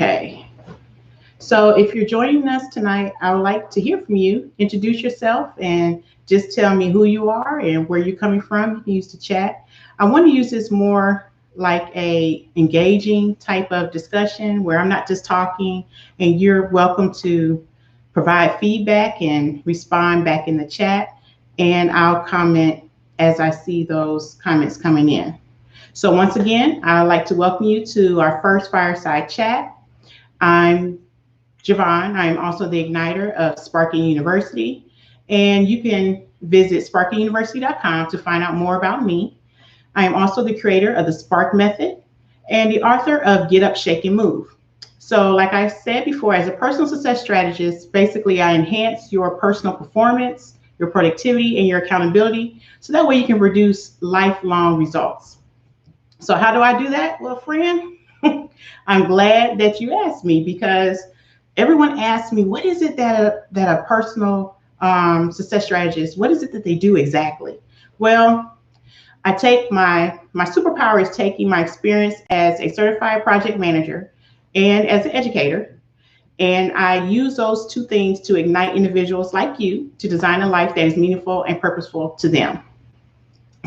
Okay. So if you're joining us tonight, I would like to hear from you. Introduce yourself and just tell me who you are and where you're coming from. You can use the chat. I want to use this more like a engaging type of discussion where I'm not just talking, and you're welcome to provide feedback and respond back in the chat, and I'll comment as I see those comments coming in. So once again, I'd like to welcome you to our first Fireside Chat. I'm Javon. I'm also the igniter of Sparking University, and you can visit sparkinguniversity.com to find out more about me. I am also the creator of the Spark Method and the author of Get Up, Shake, and Move. So like I said before, as a personal success strategist, basically I enhance your personal performance, your productivity, and your accountability, so that way you can produce lifelong results. So how do I do that? Well, friend, I'm glad that you asked me, because everyone asks me, what is it that a personal success strategist, what is it that they do exactly? Well, I take my superpower is taking my experience as a certified project manager and as an educator, and I use those two things to ignite individuals like you to design a life that is meaningful and purposeful to them.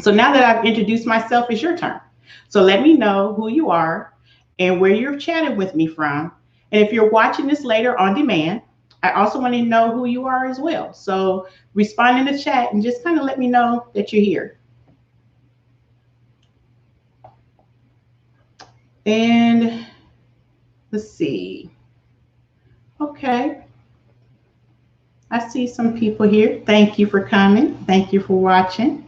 So now that I've introduced myself, it's your turn. So let me know who you are and where you're chatting with me from. And if you're watching this later on demand, I also want to know who you are as well. So respond in the chat and just kind of let me know that you're here. And let's see. Okay. I see some people here. Thank you for coming. Thank you for watching.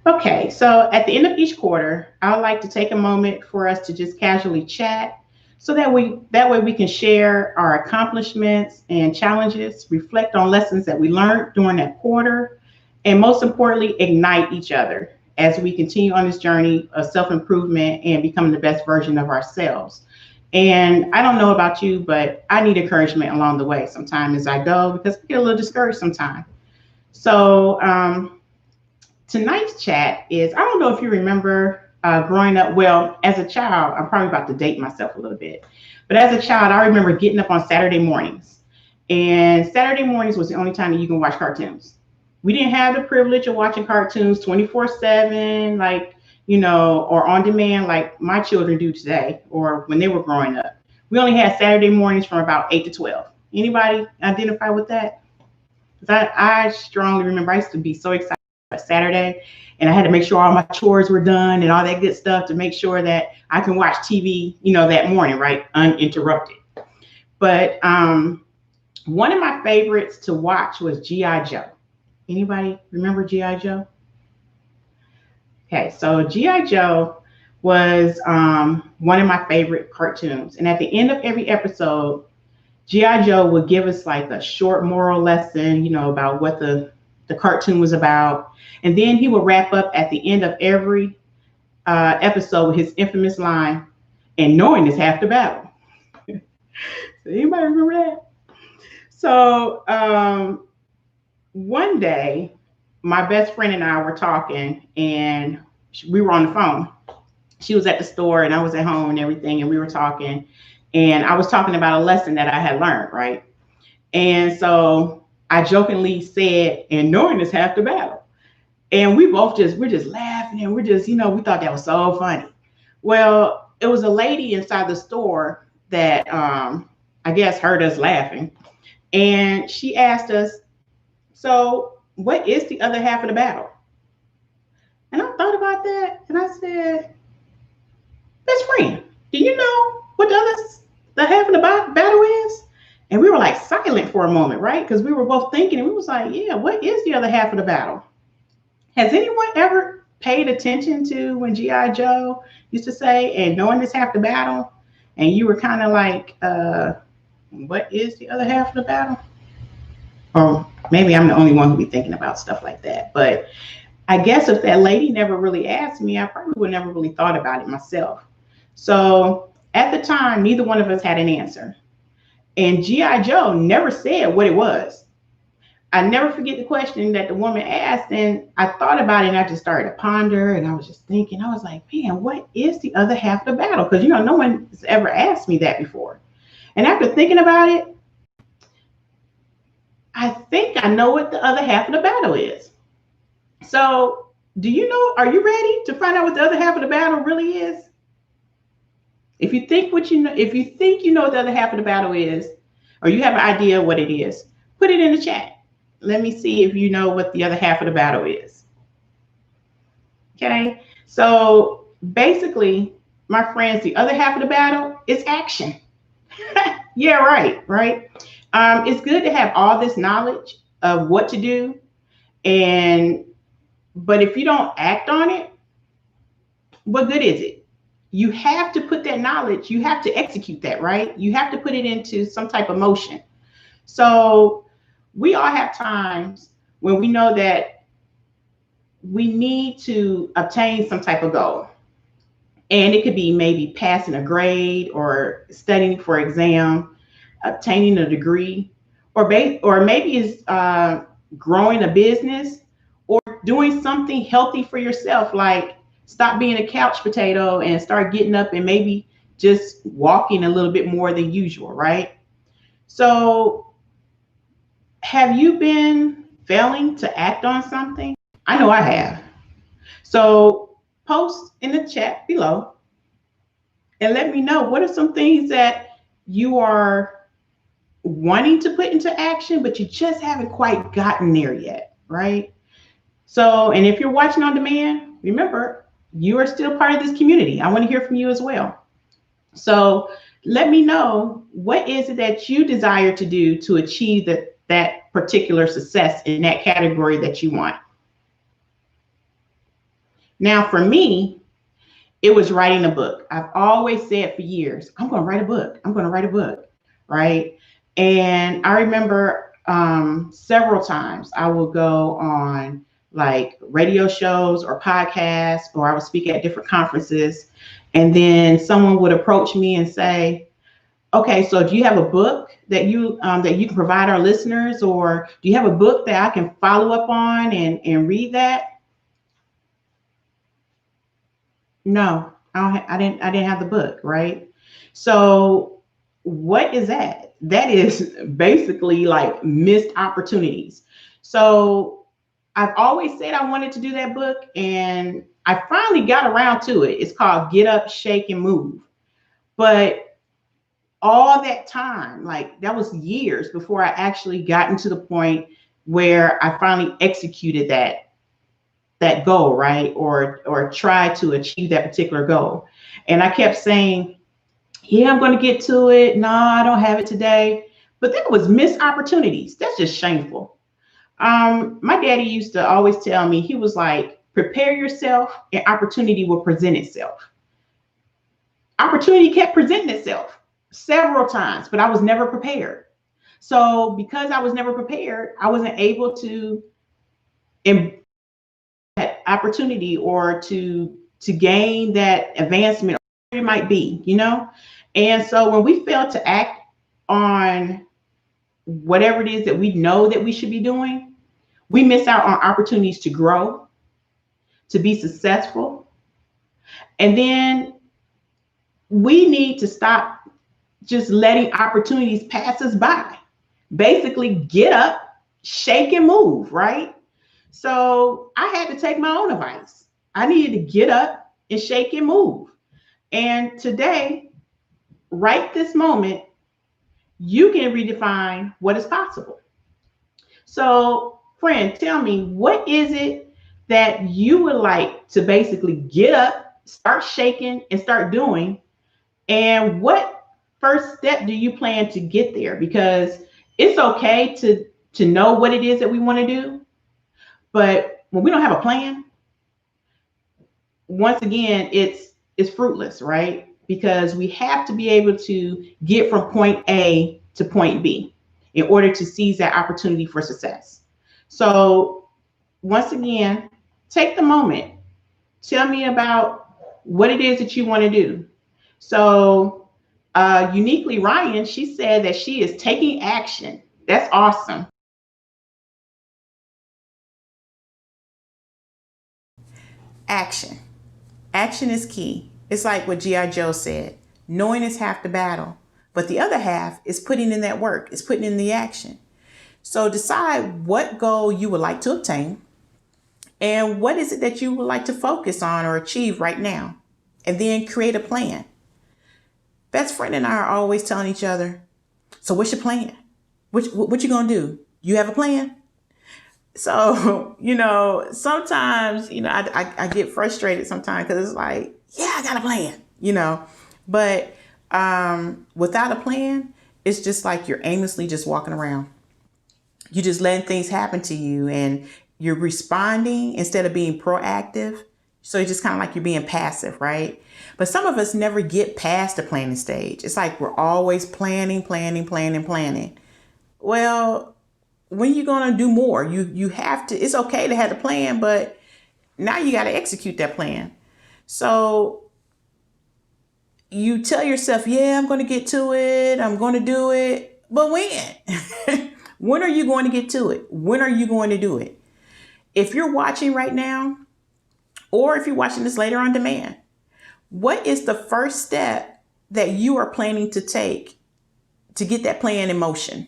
Okay, so at the end of each quarter, I would like to take a moment for us to just casually chat, so that way we can share our accomplishments and challenges, reflect on lessons that we learned during that quarter, and most importantly, ignite each other as we continue on this journey of self-improvement and becoming the best version of ourselves. And I don't know about you, but I need encouragement along the way sometimes as I go, because I get a little discouraged sometimes. So tonight's chat is, I don't know if you remember growing up, well, as a child, I'm probably about to date myself a little bit, but as a child, I remember getting up on Saturday mornings, and Saturday mornings was the only time that you can watch cartoons. We didn't have the privilege of watching cartoons 24/7, like, you know, or on demand like my children do today, or when they were growing up. We only had Saturday mornings from about 8 to 12. Anybody identify with that? Because I strongly remember I used to be so excited Saturday, and I had to make sure all my chores were done and all that good stuff to make sure that I can watch TV, you know, that morning, right, uninterrupted. But one of my favorites to watch was G.I. Joe. Anybody remember G.I. Joe? Okay, so G.I. Joe was one of my favorite cartoons, and at the end of every episode, G.I. Joe would give us like a short moral lesson, you know, about what the cartoon was about. And then he would wrap up at the end of every episode with his infamous line, "And knowing is half the battle." So anybody remember that? So one day, my best friend and I were talking, and we were on the phone. She was at the store and I was at home and everything, and we were talking, and I was talking about a lesson that I had learned, right? And so I jokingly said, "And knowing is half the battle." And we're just laughing, and we're just, you know, we thought that was so funny. Well, it was a lady inside the store that I guess heard us laughing, and she asked us, "So what is the other half of the battle?" And I thought about that, and I said, "Best friend, do you know what the half of the battle is?" And we were like silent for a moment, right? Because we were both thinking, and we was like, yeah, what is the other half of the battle? Has anyone ever paid attention to when G.I. Joe used to say, "And knowing is half the battle"? And you were kind of like, what is the other half of the battle? Or maybe I'm the only one who be thinking about stuff like that. But I guess if that lady never really asked me, I probably would never really thought about it myself. So at the time, neither one of us had an answer. And G.I. Joe never said what it was. I never forget the question that the woman asked, and I thought about it, and I just started to ponder, and I was just thinking, I was like, man, what is the other half of the battle? Because, no one has ever asked me that before. And after thinking about it, I think I know what the other half of the battle is. So, are you ready to find out what the other half of the battle really is? If you think if you think you know what the other half of the battle is, or you have an idea what it is, put it in the chat. Let me see if you know what the other half of the battle is. Okay, so basically, my friends, the other half of the battle is action. Yeah, right. It's good to have all this knowledge of what to do, but if you don't act on it, what good is it? You have to put that knowledge, you have to execute that, right? You have to put it into some type of motion. So we all have times when we know that we need to obtain some type of goal. And it could be maybe passing a grade or studying for exam, obtaining a degree, or maybe it's growing a business or doing something healthy for yourself, like stop being a couch potato and start getting up and maybe just walking a little bit more than usual, right? So have you been failing to act on something? I know I have. So post in the chat below and let me know, what are some things that you are wanting to put into action, but you just haven't quite gotten there yet, right? So, and if you're watching on demand, remember, you are still part of this community. I want to hear from you as well. So let me know, what is it that you desire to do to achieve that particular success in that category that you want? Now, for me, it was writing a book. I've always said for years, I'm going to write a book. I'm going to write a book, right? And I remember several times I will go on like radio shows or podcasts, or I would speak at different conferences. And then someone would approach me and say, okay, so do you have a book that you can provide our listeners, or do you have a book that I can follow up on and read that? No, I didn't have the book, right? So what is that? That is basically like missed opportunities. So I've always said I wanted to do that book, and I finally got around to it. It's called Get Up, Shake, and Move. But all that time, like that was years before I actually gotten to the point where I finally executed that goal, right? Or try to achieve that particular goal. And I kept saying, yeah, I'm going to get to it. No, I don't have it today. But that was missed opportunities. That's just shameful. My daddy used to always tell me, he was like, prepare yourself and opportunity will present itself. Opportunity kept presenting itself several times, but I was never prepared. So because I was never prepared, I wasn't able to that opportunity or to gain that advancement, or it might be, And so when we fail to act on whatever it is that we know that we should be doing, we miss out on opportunities to grow, to be successful. And then we need to stop just letting opportunities pass us by. Basically, get up, shake, and move, right? So I had to take my own advice. I needed to get up and shake and move. And today, right this moment, you can redefine what is possible. So, friend, tell me, what is it that you would like to basically get up, start shaking, and start doing? And what first step do you plan to get there? Because it's okay to know what it is that we want to do, but when we don't have a plan, once again, it's fruitless, right? Because we have to be able to get from point A to point B in order to seize that opportunity for success. So once again, take the moment. Tell me about what it is that you want to do. So uniquely Ryan, she said that she is taking action. That's awesome. action. Action is key. It's like what G.I. Joe said, knowing is half the battle, but the other half is putting in that work, is putting in the action. So decide what goal you would like to obtain and what is it that you would like to focus on or achieve right now, and then create a plan. Best friend and I are always telling each other, so what's your plan? What you gonna do? You have a plan? So, sometimes, I get frustrated sometimes because it's like, yeah, I got a plan, but without a plan, it's just like you're aimlessly just walking around. You're just letting things happen to you and you're responding instead of being proactive. So it's just kind of like you're being passive, right? But some of us never get past the planning stage. It's like we're always planning. Well, when you going to do more? You have to, it's okay to have a plan, but now you got to execute that plan. So you tell yourself, yeah, I'm going to get to it. I'm going to do it. But when? When are you going to get to it? When are you going to do it? If you're watching right now, or if you're watching this later on demand, what is the first step that you are planning to take to get that plan in motion?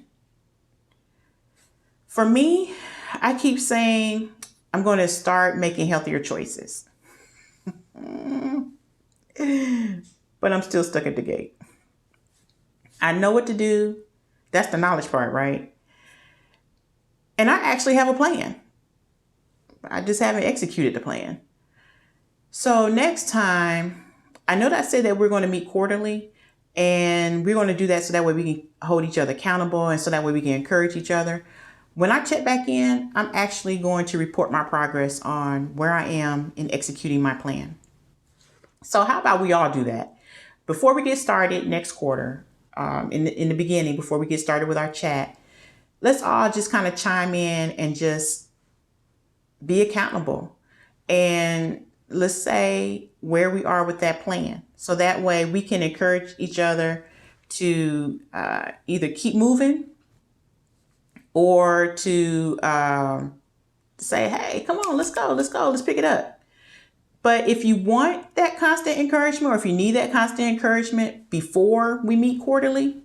For me, I keep saying I'm going to start making healthier choices. But I'm still stuck at the gate. I know what to do. That's the knowledge part, right? And I actually have a plan. I just haven't executed the plan. So next time, I know that I said that we're going to meet quarterly, and we're going to do that so that way we can hold each other accountable and so that way we can encourage each other. When I check back in, I'm actually going to report my progress on where I am in executing my plan. So how about we all do that? Before we get started next quarter, in the beginning, before we get started with our chat, let's all just kind of chime in and just be accountable. And let's say where we are with that plan. So that way we can encourage each other to either keep moving or to say, hey, come on, let's go, let's pick it up. But if you want that constant encouragement, or if you need that constant encouragement before we meet quarterly,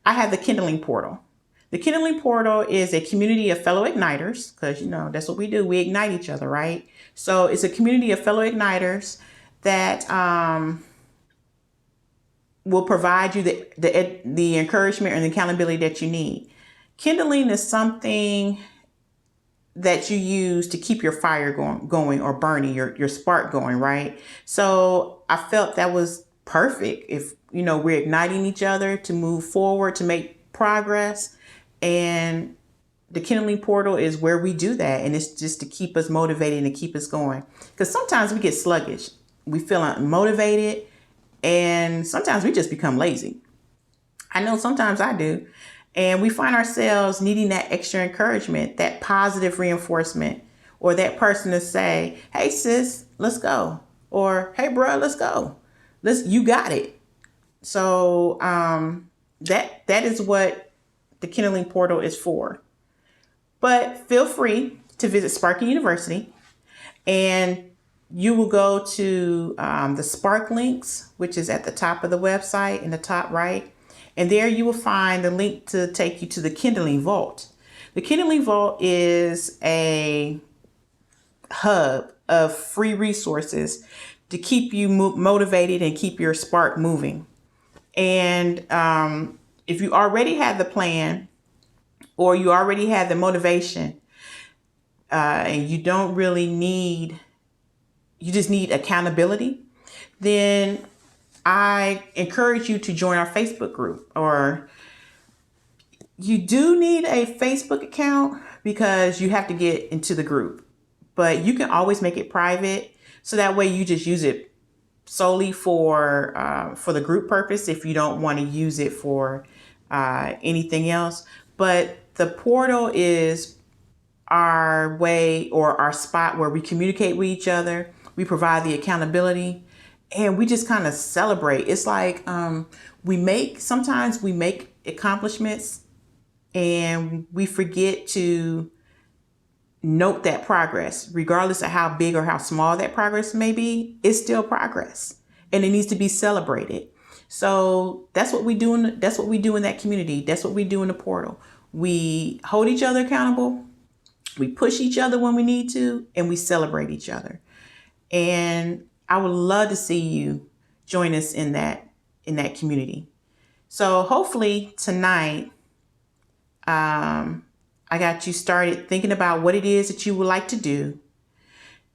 I have the Kindling portal. The Kindling portal is a community of fellow igniters, because, that's what we do. We ignite each other, right? So it's a community of fellow igniters that will provide you the encouragement and the accountability that you need. Kindling is something that you use to keep your fire going or burning, your spark going, right? So I felt that was perfect. If, we're igniting each other to move forward, to make progress. And the Kindling portal is where we do that. And it's just to keep us motivated and keep us going. Because sometimes we get sluggish. We feel unmotivated. And sometimes we just become lazy. I know sometimes I do. And we find ourselves needing that extra encouragement, that positive reinforcement, or that person to say, hey, sis, let's go. Or, hey, bro, let's go. You got it. So that is what the Kindling portal is for. But feel free to visit SPARKNUniversity, and you will go to the Spark links, which is at the top of the website in the top right. And there you will find the link to take you to the Kindling Vault. The Kindling Vault is a hub of free resources to keep you motivated and keep your spark moving. And if you already have the plan, or you already have the motivation, and you don't really you just need accountability, then I encourage you to join our Facebook group. Or you do need a Facebook account because you have to get into the group, but you can always make it private. So that way you just use it solely for the group purpose if you don't want to use it for anything else. But the portal is our way, or our spot, where we communicate with each other. We provide the accountability, and we just kind of celebrate. It's like sometimes we make accomplishments and we forget to note that progress, regardless of how big or how small that progress may be. It's still progress, and it needs to be celebrated. So that's what we do. That's what we do in that community. That's what we do in the portal. We hold each other accountable. We push each other when we need to, and we celebrate each other. And I would love to see you join us in that community. So hopefully tonight, I got you started thinking about what it is that you would like to do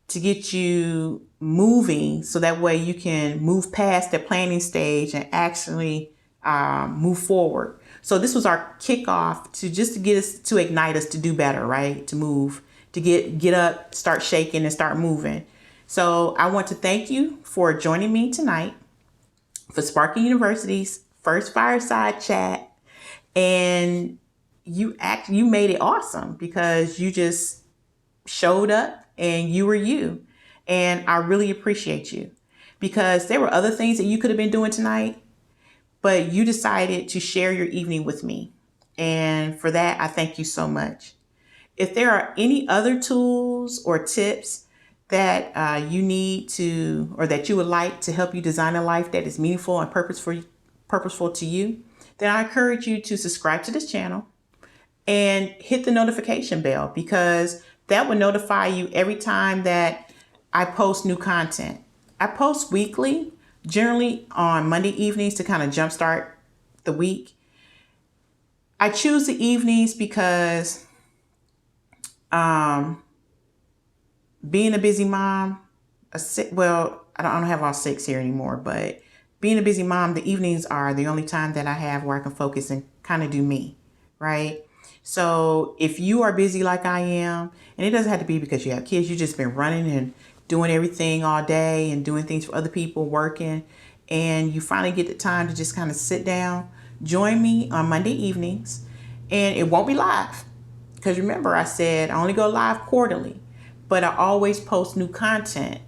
to get you moving, so that way you can move past the planning stage and actually move forward. So this was our kickoff to just to get us, to ignite us to do better, right? To move, to get up, start shaking and start moving. So I want to thank you for joining me tonight for Sparking University's first Fireside Chat. And you made it awesome because you just showed up and you were you. And I really appreciate you, because there were other things that you could have been doing tonight, but you decided to share your evening with me. And for that, I thank you so much. If there are any other tools or tips that you need to, or that you would like to help you design a life that is meaningful and purposeful to you, then I encourage you to subscribe to this channel and hit the notification bell, because that will notify you every time that I post new content. I post weekly, generally on Monday evenings to kind of jumpstart the week. I choose the evenings because being a busy mom, I don't have all six here anymore, but being a busy mom, the evenings are the only time that I have where I can focus and kind of do me, right? So if you are busy like I am, and it doesn't have to be because you have kids, you've just been running and doing everything all day and doing things for other people, working, and you finally get the time to just kind of sit down, join me on Monday evenings. And it won't be live, because remember I said I only go live quarterly, but I always post new content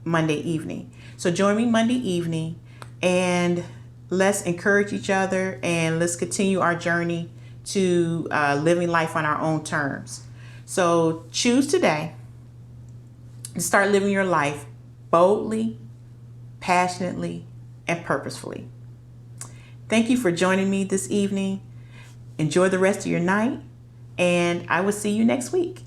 Monday evening. So join me Monday evening, and let's encourage each other, and let's continue our journey to living life on our own terms. So choose today to start living your life boldly, passionately, and purposefully. Thank you for joining me this evening. Enjoy the rest of your night, and I will see you next week.